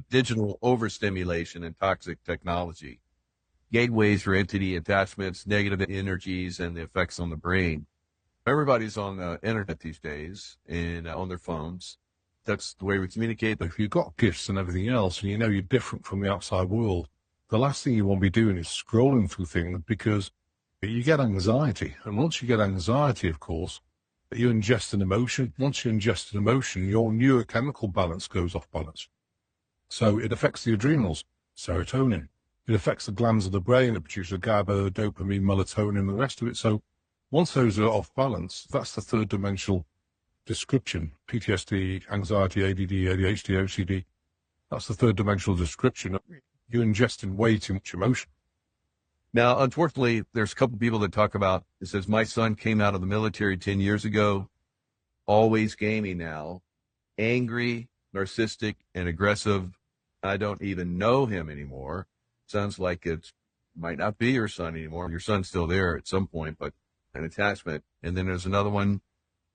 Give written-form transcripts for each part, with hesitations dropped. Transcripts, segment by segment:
digital overstimulation and toxic technology, gateways for entity attachments, negative energies, and the effects on the brain. Everybody's on the internet these days and on their phones. That's the way we communicate. If you've got gifts and everything else, and you know you're different from the outside world, the last thing you want to be doing is scrolling through things, because you get anxiety. And once you get anxiety, of course, you ingest an emotion. Once you ingest an emotion, your neurochemical balance goes off balance. So it affects the adrenals, serotonin. It affects the glands of the brain that produce the GABA, dopamine, melatonin, and the rest of it. So once those are off balance, that's the third dimensional description. PTSD, anxiety, ADD, ADHD, OCD. That's the third dimensional description. You're ingesting way too much emotion. Now, unfortunately, there's a couple of people that talk about, it says, my son came out of the military 10 years ago, always gaming now, angry, narcissistic, and aggressive. I don't even know him anymore. Sounds like it might not be your son anymore. Your son's still there at some point, but an attachment. And then there's another one.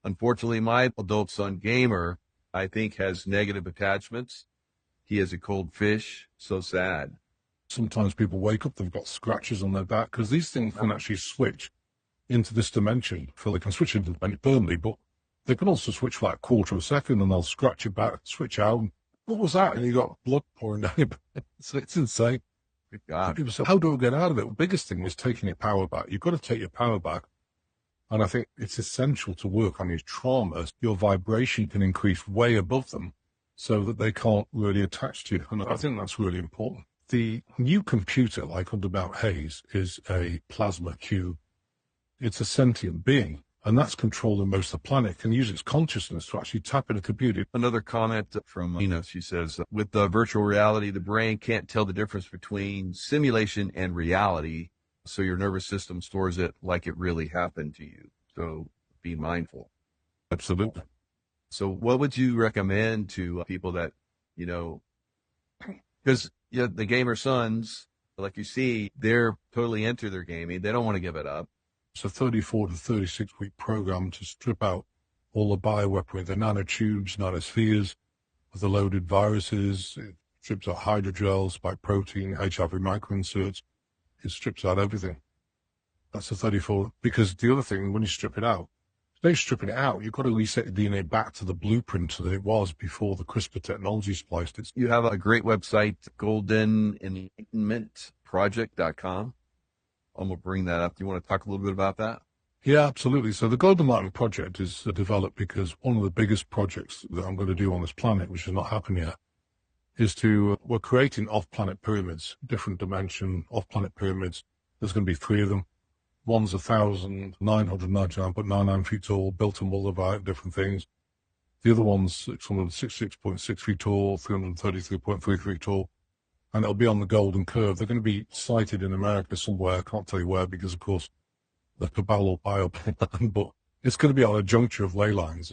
Unfortunately, my adult son, gamer, I think has negative attachments. He is a cold fish. So sad. Sometimes people wake up, they've got scratches on their back, because these things can actually switch into this dimension. So they can switch into the permanently, but they can also switch for like a quarter of a second, and they'll scratch your back, switch out. What was that? And you got blood pouring down your back. So it's insane. Good God. People say, how do I get out of it? The biggest thing is taking your power back. You've got to take your power back. And I think it's essential to work on your traumas. Your vibration can increase way above them so that they can't really attach to you. And I think that's really important. The new computer, like under Mount Hayes, is a plasma cube. It's a sentient being, and that's controlling most of the planet. It can use its consciousness to actually tap in a computer. Another comment from Nina, she says, with virtual reality, the brain can't tell the difference between simulation and reality, so your nervous system stores it like it really happened to you. So be mindful. Absolutely. So what would you recommend to people that, because the gamer sons, like you see, they're totally into their gaming. They don't want to give it up. It's a 34 to 36-week program to strip out all the bioweaponry, the nanotubes, nanospheres, the loaded viruses. It strips out hydrogels, spike protein, HIV microinserts. It strips out everything. That's a 34. Because the other thing, when you strip it out, they stripping it out, you've got to reset the DNA back to the blueprint that it was before the CRISPR technology spliced it. You have a great website, goldenenlightenmentproject.com. I'm going to bring that up. Do you want to talk a little bit about that? Yeah, absolutely. So the Golden Enlightenment Project is developed because one of the biggest projects that I'm going to do on this planet, which has not happened yet, is we're creating off-planet pyramids, different dimension off-planet pyramids. There's going to be 3 of them. One's 1,999.99 feet tall, built in Moldavite, different things. The other one's 666.6 feet tall, 333.3 feet tall, and it'll be on the Golden Curve. They're going to be sited in America somewhere. I can't tell you where because, of course, the cabal will buy up, but it's going to be on a juncture of ley lines.